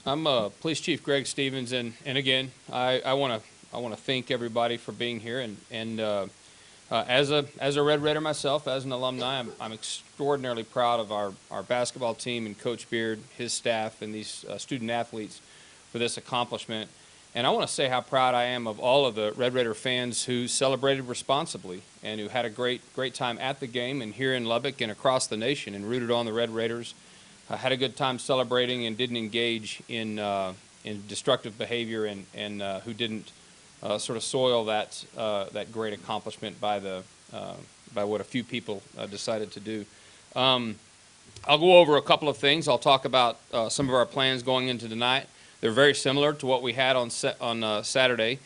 I'm Police Chief Greg Stevens, and again, I want to thank everybody for being here, and as a Red Raider myself, as an alumni, I'm extraordinarily proud of our basketball team and Coach Beard, his staff, and these student athletes for this accomplishment. And I want to say how proud I am of all of the Red Raider fans who celebrated responsibly and who had a great time at the game and here in Lubbock and across the nation and rooted on the Red Raiders. Had a good time celebrating and didn't engage in destructive behavior and who didn't sort of soil that great accomplishment by what a few people decided to do. I'll go over a couple of things. I'll talk about some of our plans going into tonight. They're very similar to what we had on Saturday.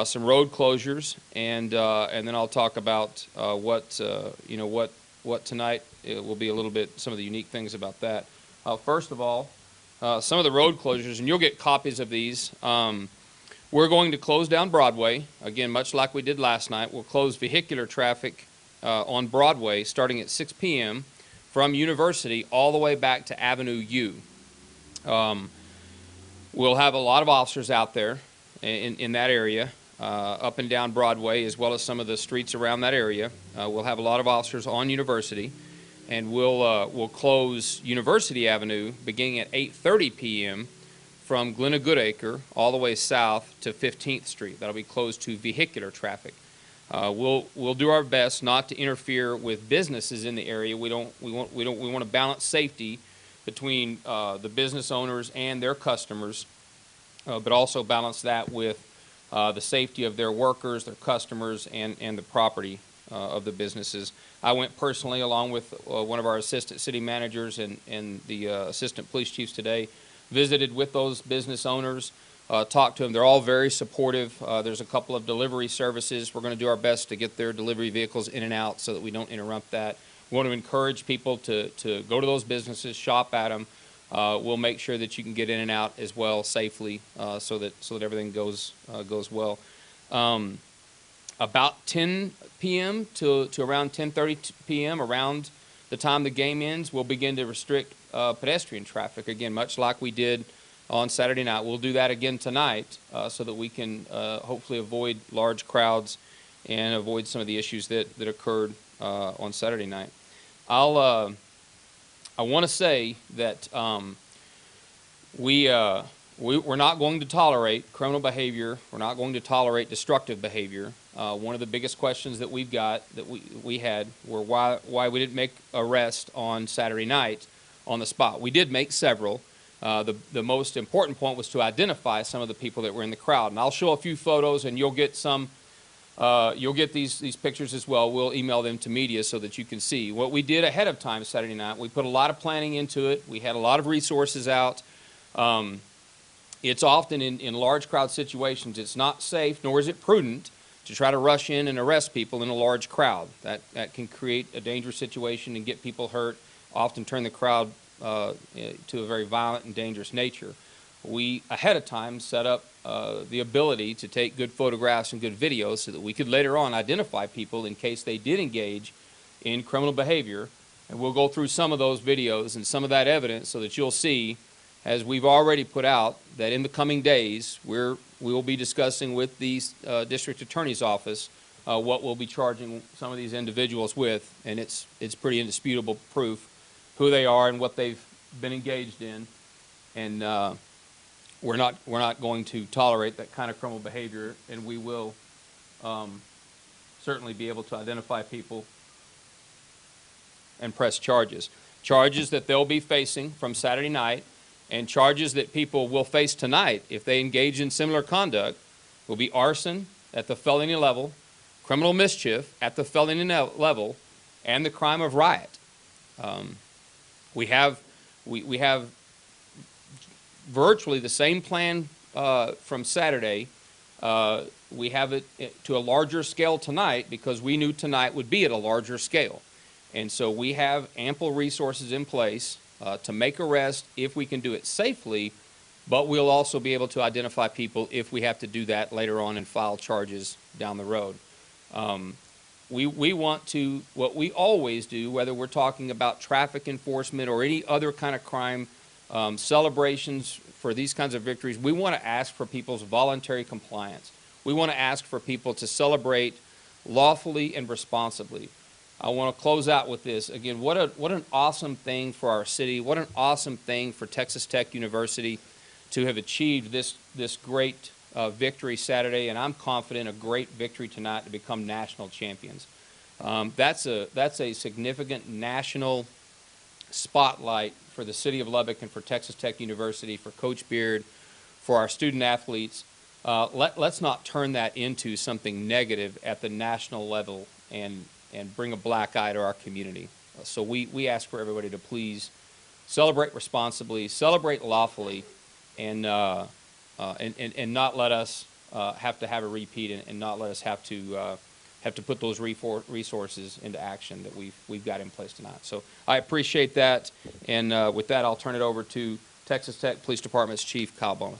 Some road closures, and then I'll talk about what tonight will be a little bit, some of the unique things about that. First of all, some of the road closures, and you'll get copies of these. We're going to close down Broadway, again, much like we did last night. We'll close vehicular traffic on Broadway starting at 6 p.m. from University all the way back to Avenue U. We'll have a lot of officers out there in that area, up and down Broadway, as well as some of the streets around that area. We'll have a lot of officers on University. And we'll close University Avenue beginning at 8:30 p.m. from Glenna Goodacre all the way south to 15th Street. That'll be closed to vehicular traffic. We'll do our best not to interfere with businesses in the area. We want to balance safety between the business owners and their customers, but also balance that with the safety of their workers, their customers, and the property of the businesses. I went personally along with one of our assistant city managers and the assistant police chiefs today, visited with those business owners, talked to them. They're all very supportive. There's a couple of delivery services. We're going to do our best to get their delivery vehicles in and out so that we don't interrupt that. We want to encourage people to go to those businesses, shop at them. We'll make sure that you can get in and out as well safely, so that everything goes well. About 10 p.m. to around 10:30 p.m., around the time the game ends, we'll begin to restrict pedestrian traffic again, much like we did on Saturday night. We'll do that again tonight so that we can hopefully avoid large crowds and avoid some of the issues that occurred on Saturday night. I want to say that we're not going to tolerate criminal behavior. We're not going to tolerate destructive behavior. One of the biggest questions that we've got, that we had, were why we didn't make arrests on Saturday night on the spot. We did make several. The most important point was to identify some of the people that were in the crowd. And I'll show a few photos, and you'll get some. You'll get these pictures as well. We'll email them to media so that you can see what we did ahead of time Saturday night. We put a lot of planning into it. We had a lot of resources out. It's often in large crowd situations, it's not safe, nor is it prudent to try to rush in and arrest people in a large crowd. That can create a dangerous situation and get people hurt, often turn the crowd to a very violent and dangerous nature. We, ahead of time, set up the ability to take good photographs and good videos so that we could later on identify people in case they did engage in criminal behavior. And we'll go through some of those videos and some of that evidence so that you'll see, as we've already put out, that in the coming days we will be discussing with the district attorney's office what we'll be charging some of these individuals with, and it's pretty indisputable proof who they are and what they've been engaged in, and we're not going to tolerate that kind of criminal behavior, and we will certainly be able to identify people and press charges that they'll be facing from Saturday night. And charges that people will face tonight if they engage in similar conduct will be arson at the felony level, criminal mischief at the felony level, and the crime of riot. We have virtually the same plan from Saturday. We have it to a larger scale tonight because we knew tonight would be at a larger scale. And so we have ample resources in place to make arrests if we can do it safely, but we'll also be able to identify people if we have to do that later on and file charges down the road. We want to, what we always do, whether we're talking about traffic enforcement or any other kind of crime celebrations for these kinds of victories, we want to ask for people's voluntary compliance. We want to ask for people to celebrate lawfully and responsibly. I want to close out with this. Again, what an awesome thing for our city. What an awesome thing for Texas Tech University to have achieved this great victory Saturday, and I'm confident a great victory tonight to become national champions. That's a significant national spotlight for the city of Lubbock and for Texas Tech University, for Coach Beard, for our student athletes. Let's not turn that into something negative at the national level and bring a black eye to our community. So we ask for everybody to please celebrate responsibly, celebrate lawfully, and not let us have to have a repeat, and not let us have to put those resources into action that we've got in place tonight. So I appreciate that, and with that, I'll turn it over to Texas Tech Police Department's Chief Kyle Bowman.